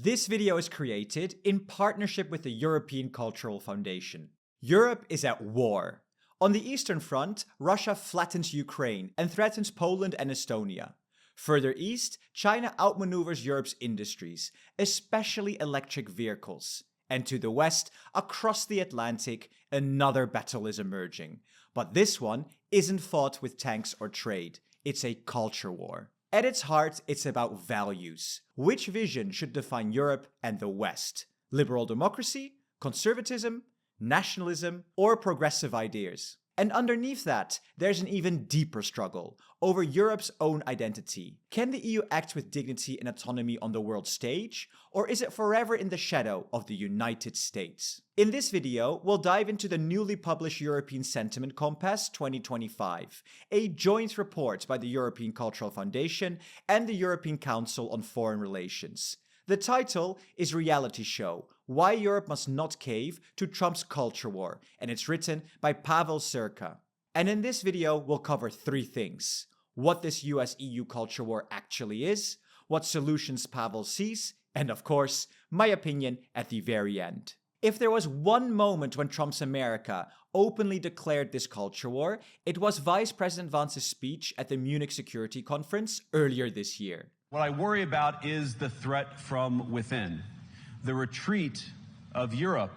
This video is created in partnership with the European Cultural Foundation. Europe is at war. On the Eastern Front, Russia flattens Ukraine and threatens Poland and Estonia. Further east, China outmaneuvers Europe's industries, especially electric vehicles. And to the west, across the Atlantic, another battle is emerging. But this one isn't fought with tanks or trade. It's a culture war. At its heart, it's about values. Which vision should define Europe and the West? Liberal democracy, conservatism, nationalism, or progressive ideas? And underneath that, there's an even deeper struggle over Europe's own identity. Can the EU act with dignity and autonomy on the world stage, or is it forever in the shadow of the United States? In this video, we'll dive into the newly published European Sentiment Compass 2025, a joint report by the European Cultural Foundation and the European Council on Foreign Relations. The title is Reality Show: Why Europe Must Not Cave to Trump's Culture War, and it's written by Pavel Serka. And in this video, we'll cover three things: what this US-EU culture war actually is, what solutions Pavel sees, and of course, my opinion at the very end. If there was one moment when Trump's America openly declared this culture war, it was Vice President Vance's speech at the Munich Security Conference earlier this year. What I worry about is the threat from within, the retreat of Europe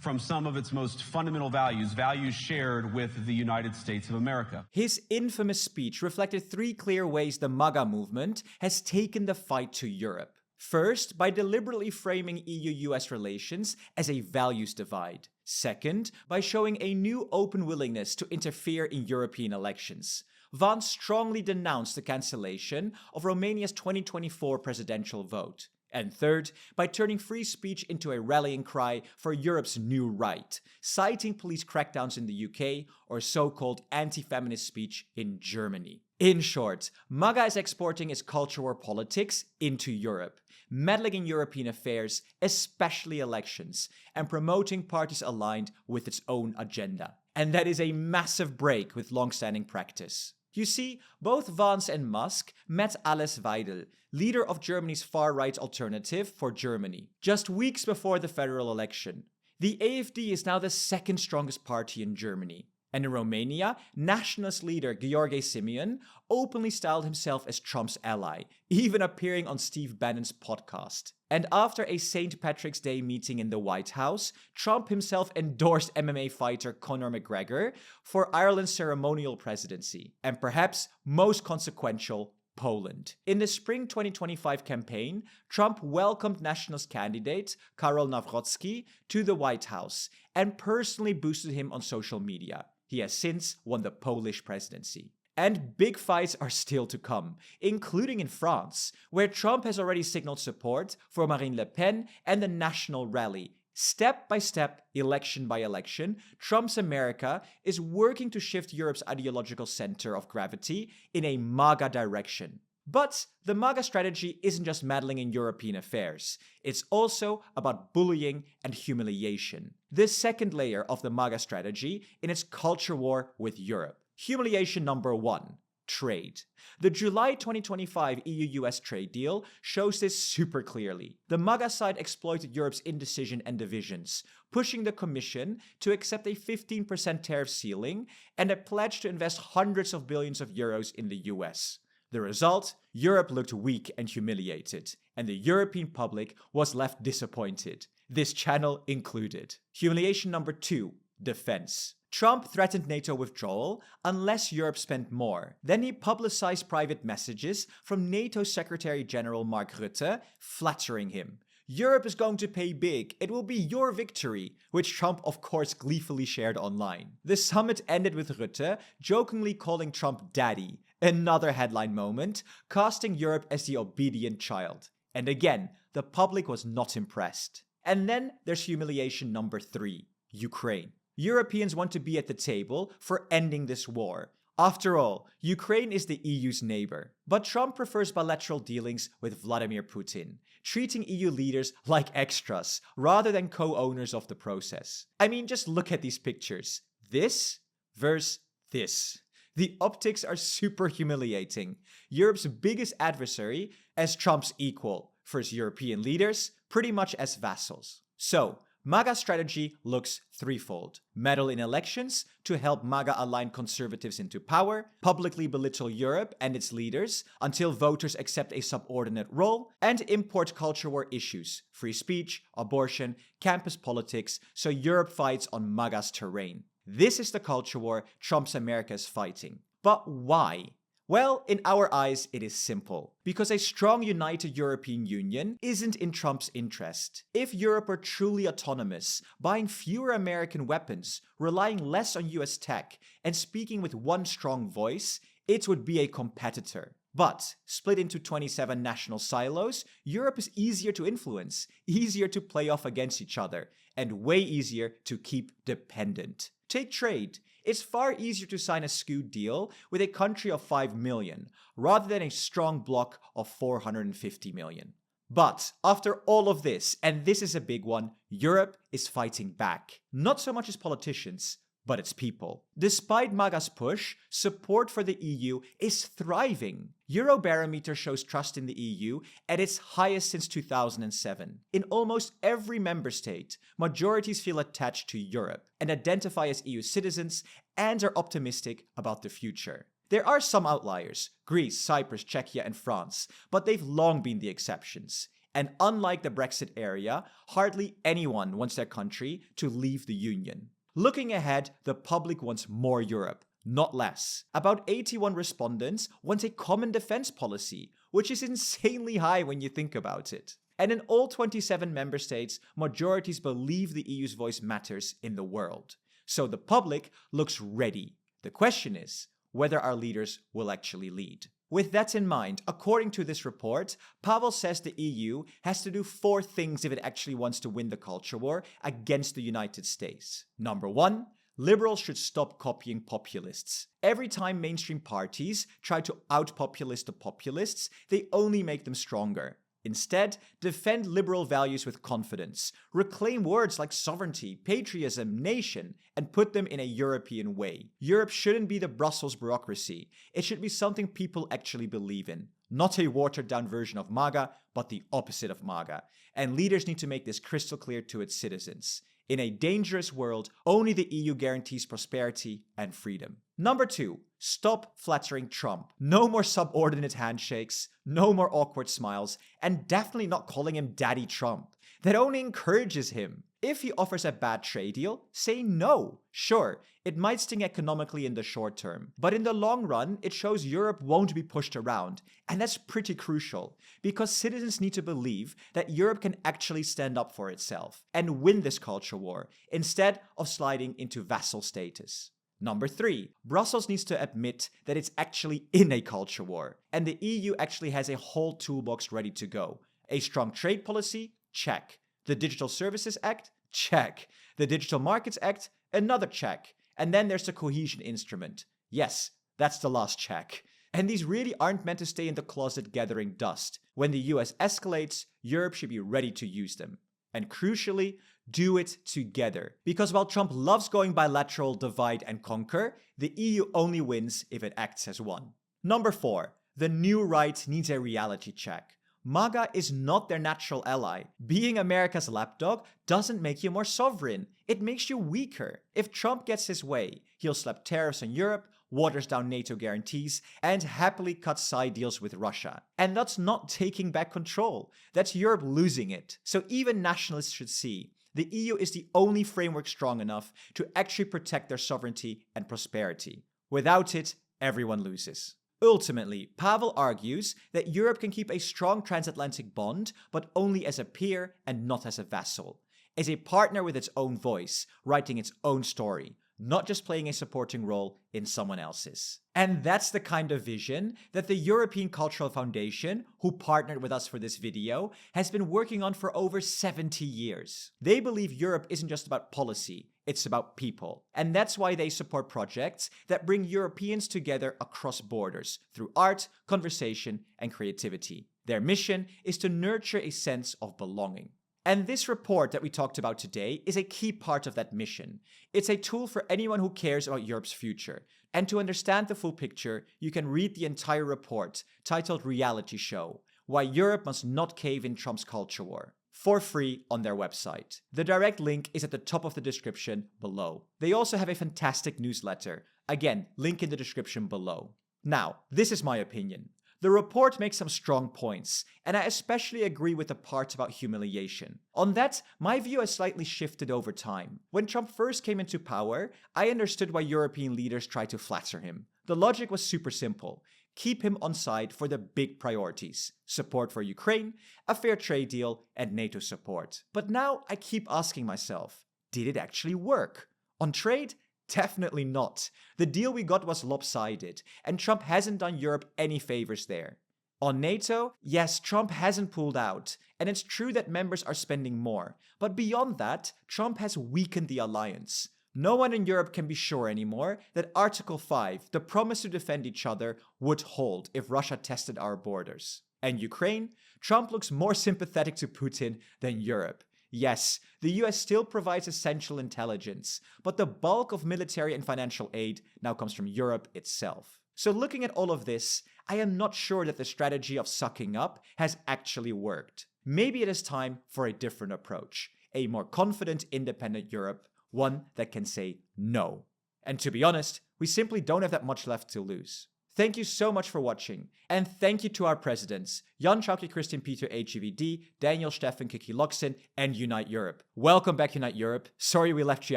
from some of its most fundamental values, values shared with the United States of America. His infamous speech reflected three clear ways the MAGA movement has taken the fight to Europe. First, by deliberately framing EU-US relations as a values divide. Second, by showing a new open willingness to interfere in European elections. Vance strongly denounced the cancellation of Romania's 2024 presidential vote. And third, by turning free speech into a rallying cry for Europe's new right, citing police crackdowns in the UK or so-called anti-feminist speech in Germany. In short, MAGA is exporting its culture war politics into Europe, meddling in European affairs, especially elections, and promoting parties aligned with its own agenda. And that is a massive break with long-standing practice. You see, both Vance and Musk met Alice Weidel, leader of Germany's far-right Alternative for Germany, just weeks before the federal election. The AfD is now the second strongest party in Germany. And in Romania, nationalist leader Gheorghe Simeon openly styled himself as Trump's ally, even appearing on Steve Bannon's podcast. And after a St. Patrick's Day meeting in the White House, Trump himself endorsed MMA fighter Conor McGregor for Ireland's ceremonial presidency. And perhaps most consequential, Poland. In the spring 2025 campaign, Trump welcomed nationalist candidate Karol Nawrocki to the White House and personally boosted him on social media. He has since won the Polish presidency. And big fights are still to come, including in France, where Trump has already signaled support for Marine Le Pen and the National Rally. Step by step, election by election, Trump's America is working to shift Europe's ideological center of gravity in a MAGA direction. But the MAGA strategy isn't just meddling in European affairs. It's also about bullying and humiliation. The second layer of the MAGA strategy in its culture war with Europe. Humiliation number one: trade. The July 2025 EU-US trade deal shows this super clearly. The MAGA side exploited Europe's indecision and divisions, pushing the Commission to accept a 15% tariff ceiling and a pledge to invest hundreds of billions of euros in the US. The result? Europe looked weak and humiliated, and the European public was left disappointed, this channel included. Humiliation number two: defense. Trump threatened NATO withdrawal unless Europe spent more. Then he publicized private messages from NATO Secretary General Mark Rutte, flattering him. Europe is going to pay big, it will be your victory, which Trump of course gleefully shared online. The summit ended with Rutte jokingly calling Trump daddy, another headline moment, casting Europe as the obedient child. And again, the public was not impressed. And then there's humiliation number three: Ukraine. Europeans want to be at the table for ending this war. After all, Ukraine is the EU's neighbor. But Trump prefers bilateral dealings with Vladimir Putin, treating EU leaders like extras rather than co-owners of the process. I mean, just look at these pictures. This versus this. The optics are super humiliating. Europe's biggest adversary as Trump's equal, for its European leaders pretty much as vassals. So, MAGA's strategy looks threefold: meddle in elections to help MAGA align conservatives into power, publicly belittle Europe and its leaders until voters accept a subordinate role, and import culture war issues, free speech, abortion, campus politics, so Europe fights on MAGA's terrain. This is the culture war Trump's America is fighting. But why? Well, in our eyes, it is simple. Because a strong, united European Union isn't in Trump's interest. If Europe were truly autonomous, buying fewer American weapons, relying less on US tech, and speaking with one strong voice, it would be a competitor. But, split into 27 national silos, Europe is easier to influence, easier to play off against each other, and way easier to keep dependent. Take trade. It's far easier to sign a skewed deal with a country of 5 million, rather than a strong bloc of 450 million. But after all of this, and this is a big one, Europe is fighting back. Not so much its politicians, but its people. Despite MAGA's push, support for the EU is thriving. Eurobarometer shows trust in the EU at its highest since 2007. In almost every member state, majorities feel attached to Europe and identify as EU citizens and are optimistic about the future. There are some outliers, Greece, Cyprus, Czechia, and France, but they've long been the exceptions. And unlike the Brexit area, hardly anyone wants their country to leave the Union. Looking ahead, the public wants more Europe, not less. About 81 respondents want a common defense policy, which is insanely high when you think about it. And in all 27 member states, majorities believe the EU's voice matters in the world. So the public looks ready. The question is whether our leaders will actually lead. With that in mind, according to this report, Pavel says the EU has to do 4 things if it actually wants to win the culture war against the United States. Number 1, liberals should stop copying populists. Every time mainstream parties try to out-populist the populists, they only make them stronger. Instead, defend liberal values with confidence. Reclaim words like sovereignty, patriotism, nation, and put them in a European way. Europe shouldn't be the Brussels bureaucracy. It should be something people actually believe in. Not a watered-down version of MAGA, but the opposite of MAGA. And leaders need to make this crystal clear to its citizens. In a dangerous world, only the EU guarantees prosperity and freedom. Number 2, stop flattering Trump. No more subordinate handshakes, no more awkward smiles, and definitely not calling him Daddy Trump. That only encourages him. If he offers a bad trade deal, say no. Sure, it might sting economically in the short term, but in the long run, it shows Europe won't be pushed around. And that's pretty crucial, because citizens need to believe that Europe can actually stand up for itself and win this culture war, instead of sliding into vassal status. Number 3, Brussels needs to admit that it's actually in a culture war, and the EU actually has a whole toolbox ready to go. A strong trade policy? Check. The Digital Services Act? Check. The Digital Markets Act? Another check. And then there's the cohesion instrument. Yes, that's the last check. And these really aren't meant to stay in the closet gathering dust. When the US escalates, Europe should be ready to use them. And crucially, do it together. Because while Trump loves going bilateral, divide and conquer, the EU only wins if it acts as one. Number 4, the new right needs a reality check. MAGA is not their natural ally. Being America's lapdog doesn't make you more sovereign. It makes you weaker. If Trump gets his way, he'll slap tariffs on Europe, waters down NATO guarantees, and happily cuts side deals with Russia. And that's not taking back control. That's Europe losing it. So even nationalists should see the EU is the only framework strong enough to actually protect their sovereignty and prosperity. Without it, everyone loses. Ultimately, Pavel argues that Europe can keep a strong transatlantic bond, but only as a peer and not as a vassal. As a partner with its own voice, writing its own story, not just playing a supporting role in someone else's. And that's the kind of vision that the European Cultural Foundation, who partnered with us for this video, has been working on for over 70 years. They believe Europe isn't just about policy, it's about people. And that's why they support projects that bring Europeans together across borders through art, conversation, and creativity. Their mission is to nurture a sense of belonging. And this report that we talked about today is a key part of that mission. It's a tool for anyone who cares about Europe's future. And to understand the full picture, you can read the entire report, titled Reality Show, Why Europe Must Not Cave in Trump's Culture War, for free on their website. The direct link is at the top of the description below. They also have a fantastic newsletter. Again, link in the description below. Now, this is my opinion. The report makes some strong points, and I especially agree with the parts about humiliation. On that, my view has slightly shifted over time. When Trump first came into power, I understood why European leaders tried to flatter him. The logic was super simple. Keep him on side for the big priorities: support for Ukraine, a fair trade deal, and NATO support. But now I keep asking myself, did it actually work? On trade? Definitely not. The deal we got was lopsided, and Trump hasn't done Europe any favors there. On NATO, yes, Trump hasn't pulled out, and it's true that members are spending more. But beyond that, Trump has weakened the alliance. No one in Europe can be sure anymore that Article 5, the promise to defend each other, would hold if Russia tested our borders. And Ukraine? Trump looks more sympathetic to Putin than Europe. Yes, the US still provides essential intelligence, but the bulk of military and financial aid now comes from Europe itself. So looking at all of this, I am not sure that the strategy of sucking up has actually worked. Maybe it is time for a different approach, a more confident, independent Europe, one that can say no. And to be honest, we simply don't have that much left to lose. Thank you so much for watching, and thank you to our presidents, Jan Chauke Christian Peter HGVD, Daniel Steffen Kiki Loksin, and Unite Europe. Welcome back, Unite Europe. Sorry we left you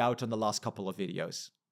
out on the last couple of videos.